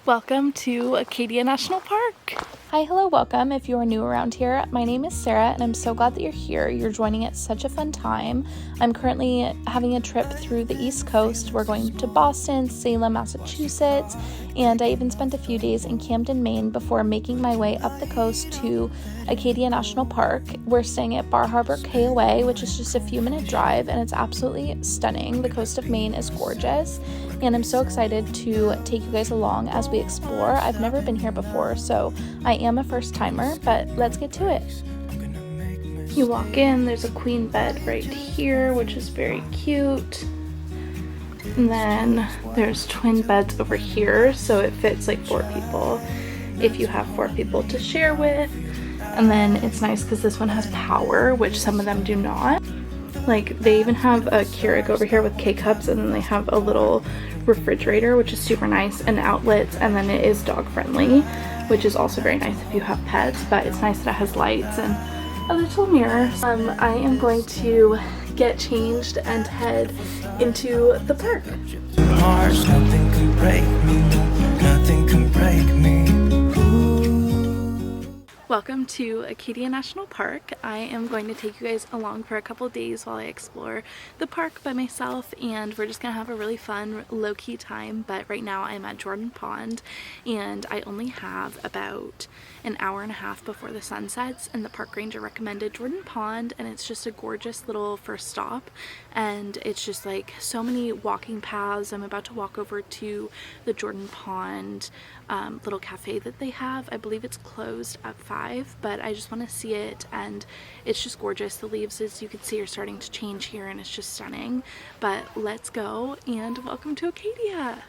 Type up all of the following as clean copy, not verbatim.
Welcome to Acadia National Park. Hi, hello, welcome. If you are new around here, my name is Sarah and I'm so glad that you're here. You're joining at such a fun time. I'm currently having a trip through the East Coast. We're going to Boston, Salem, Massachusetts, and I even spent a few days in Camden, Maine before making my way up the coast to Acadia National Park. We're staying at Harbor KOA, which is just a few minute drive, and it's absolutely stunning. The coast of Maine is gorgeous, and I'm so excited to take you guys along as we explore. I've never been here before, so I am a first timer, but let's get to it. You walk in, there's a queen bed right here, which is very cute. And then there's twin beds over here, so it fits like 4 people if you have 4 people to share with. And then it's nice because this one has power, which some of them do not. Like, they even have a Keurig over here with K-cups, and then they have a little refrigerator, which is super nice, and outlets, and then it is dog friendly, which is also very nice if you have pets, but it's nice that it has lights and a little mirror. I am going to get changed and head into the park. Nothing can break me, nothing can break me. Welcome to Acadia National Park. I am going to take you guys along for a couple days while I explore the park by myself, and we're just gonna have a really fun low-key time. But right now I'm at Jordan Pond and I only have about an hour and a half before the sun sets, and the park ranger recommended Jordan Pond, and it's just a gorgeous little first stop, and it's just like so many walking paths. I'm about to walk over to the Jordan Pond little cafe that they have. I believe it's closed at 5, but I just want to see it, and it's just gorgeous. The leaves, as you can see, are starting to change here and it's just stunning. But let's go, and welcome to Acadia.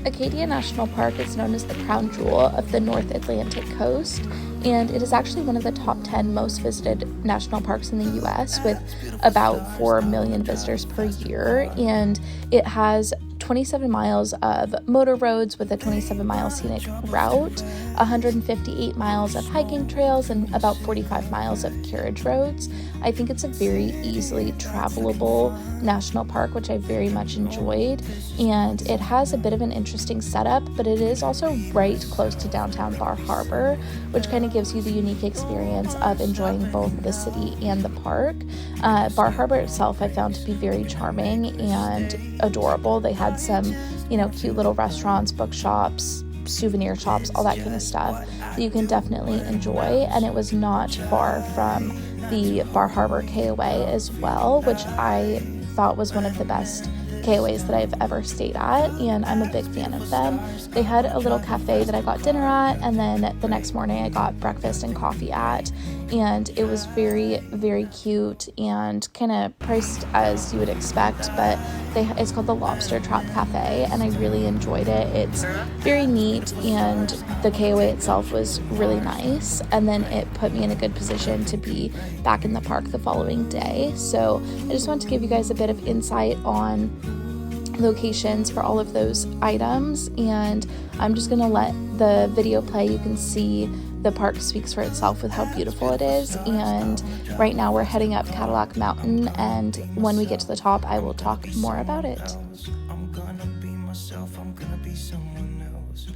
Acadia National Park is known as the crown jewel of the North Atlantic coast, and it is actually one of the top 10 most visited national parks in the US, with about 4 million visitors per year. And it has 27 miles of motor roads with a 27-mile scenic route, 158 miles of hiking trails, and about 45 miles of carriage roads. I think it's a very easily travelable national park, which I very much enjoyed, and it has a bit of an interesting setup, but it is also right close to downtown Bar Harbor, which kind of gives you the unique experience of enjoying both the city and the park. Bar Harbor itself I found to be very charming and adorable. They had some, cute little restaurants, bookshops, souvenir shops, all that kind of stuff that you can definitely enjoy, and it was not far from the Bar Harbor KOA as well, which I thought was one of the best KOAs that I've ever stayed at, and I'm a big fan of them. They had a little cafe that I got dinner at, and then the next morning I got breakfast and coffee at, and it was very, very cute and kind of priced as you would expect, but it's called the Lobster Trap Cafe, and I really enjoyed it. It's very neat, and the KOA itself was really nice, and then it put me in a good position to be back in the park the following day. So I just want to give you guys a bit of insight on locations for all of those items, and I'm just gonna let the video play. You can see the park speaks for itself with how beautiful it is, and right now we're heading up Cadillac Mountain, and when we get to the top I will talk more about it. I'm gonna be myself, I'm gonna be someone else.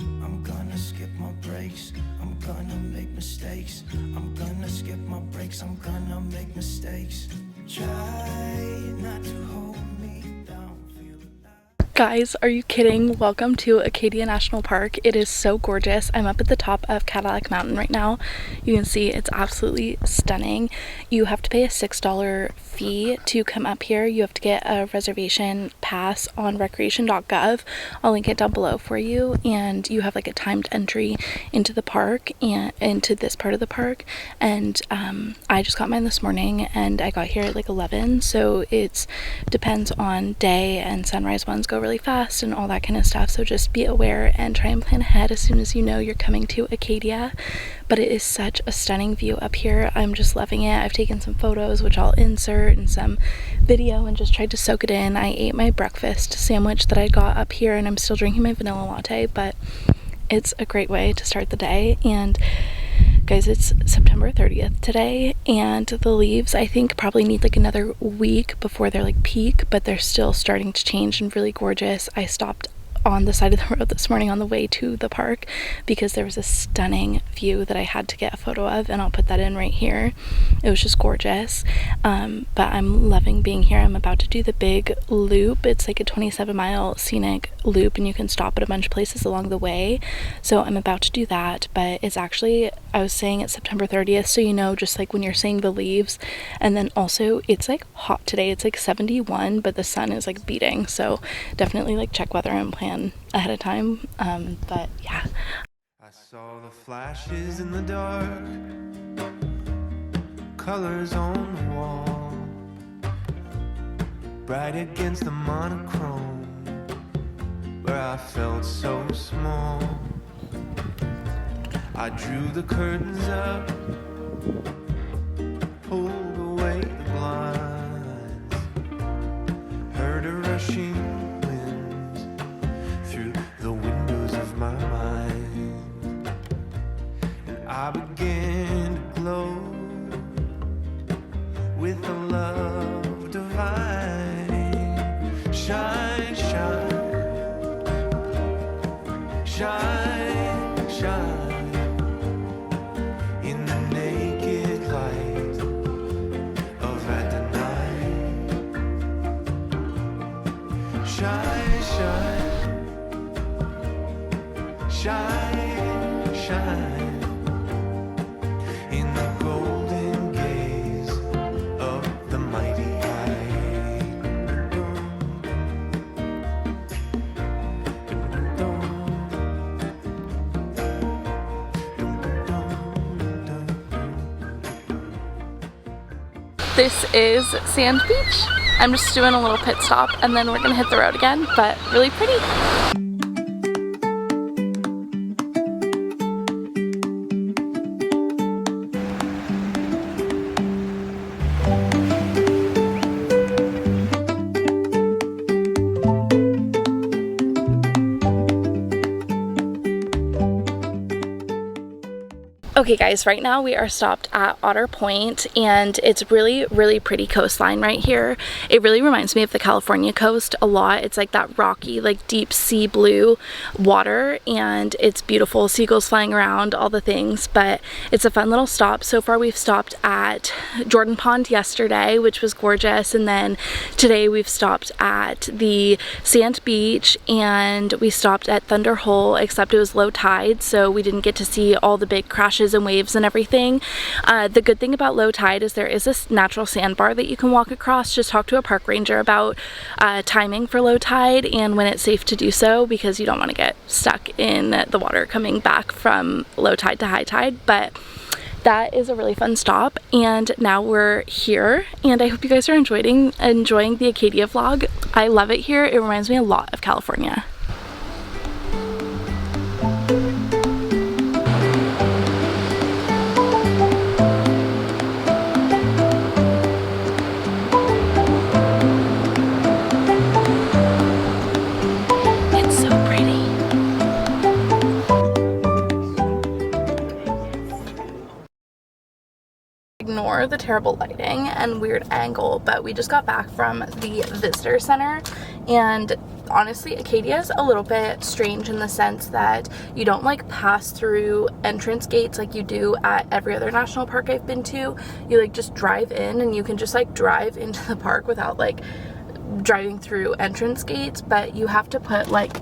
I'm gonna skip my breaks, I'm gonna make mistakes. I'm gonna skip my breaks, I'm gonna make mistakes. Try not to hold me down. Guys, are you kidding? Welcome to Acadia National Park. It is so gorgeous. I'm up at the top of Cadillac Mountain right now. You can see it's absolutely stunning. You have to pay a $6 fee to come up here. You have to get a reservation pass on recreation.gov. I'll link it down below for you, and you have like a timed entry into the park and into this part of the park, and I just got mine this morning and I got here at like 11, so it depends on day, and sunrise ones go really fast and all that kind of stuff, so just be aware and try and plan ahead as soon as you know you're coming to Acadia. But it is such a stunning view up here. I'm just loving it. I've taken some photos, which I'll insert, and some video, and just tried to soak it in. I ate my breakfast sandwich that I got up here, and I'm still drinking my vanilla latte, but it's a great way to start the day. And guys, it's September 30th today, and the leaves I think probably need like another week before they're like peak, but they're still starting to change and really gorgeous. I stopped on the side of the road this morning on the way to the park because there was a stunning view that I had to get a photo of, and I'll put that in right here. It was just gorgeous. But I'm loving being here. I'm about to do the big loop. It's like a 27-mile scenic loop, and you can stop at a bunch of places along the way. So I'm about to do that, but it's actually, I was saying it's September 30th, so you know, just like when you're seeing the leaves. And then also it's like hot today. It's like 71, but the sun is like beating, so definitely like check weather and plan ahead of time. But yeah, I saw the flashes in the dark, colors on the wall, bright against the monochrome, where I felt so small. I drew the curtains up, pulled away the blinds, heard a rushing wind through the windows of my mind, and I began to glow with a love divine. Shine, shine, shine, shine. Shine, shine, shine in the golden gaze of the mighty eye. this is Sand Beach. I'm just doing a little pit stop and then we're gonna hit the road again, but really pretty. Okay guys, right now we are stopped at Otter Point and it's really pretty coastline right here. It really reminds me of the California coast a lot. It's like that rocky, like deep sea blue water, and it's beautiful. Seagulls flying around, all the things, but it's a fun little stop. So far we've stopped at Jordan Pond yesterday, which was gorgeous, and then today we've stopped at the Sand Beach and we stopped at Thunder Hole, except it was low tide, so we didn't get to see all the big crashes and waves and everything. The good thing about low tide is there is this natural sandbar that you can walk across. Just talk to a park ranger about timing for low tide and when it's safe to do so, because you don't want to get stuck in the water coming back from low tide to high tide. But that is a really fun stop, and now we're here, and I hope you guys are enjoying the Acadia vlog. I love it here. It reminds me a lot of California. Ignore the terrible lighting and weird angle, but we just got back from the visitor center, and honestly Acadia is a little bit strange in the sense that you don't like pass through entrance gates like you do at every other national park I've been to. You like just drive in, and you can just like drive into the park without like driving through entrance gates, but you have to put like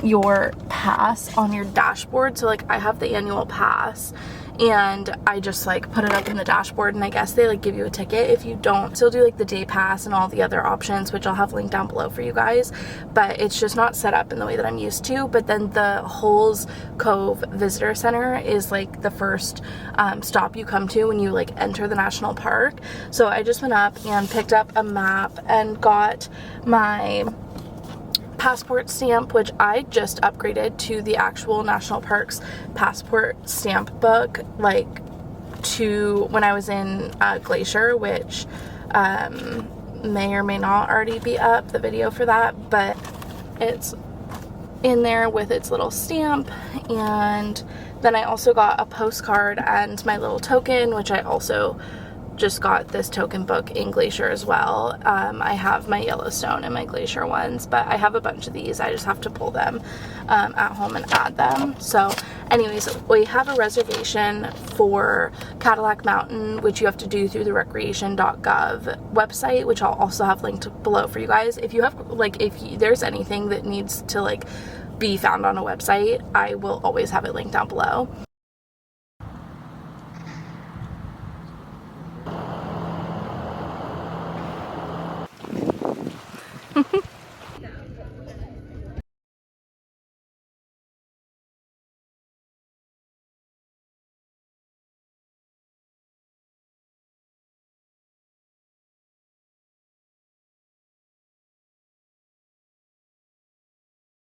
your pass on your dashboard. So like I have the annual pass and I just like put it up in the dashboard, and I guess they like give you a ticket if you don't. Still do like the day pass and all the other options, which I'll have linked down below for you guys, but it's just not set up in the way that I'm used to. But then the Holes Cove Visitor Center is like the first stop you come to when you like enter the national park. So I just went up and picked up a map and got my passport stamp, which I just upgraded to the actual national parks passport stamp book, like to when I was in Glacier, which may or may not already be up, the video for that, but it's in there with its little stamp. And then I also got a postcard and my little token, which I also just got this token book in Glacier as well. I have my Yellowstone and my Glacier ones, but I have a bunch of these. I just have to pull them at home and add them. So anyways, we have a reservation for Cadillac Mountain, which you have to do through the recreation.gov website, which I'll also have linked below for you guys. If you have, like, if there's anything that needs to, like, be found on a website, I will always have it linked down below.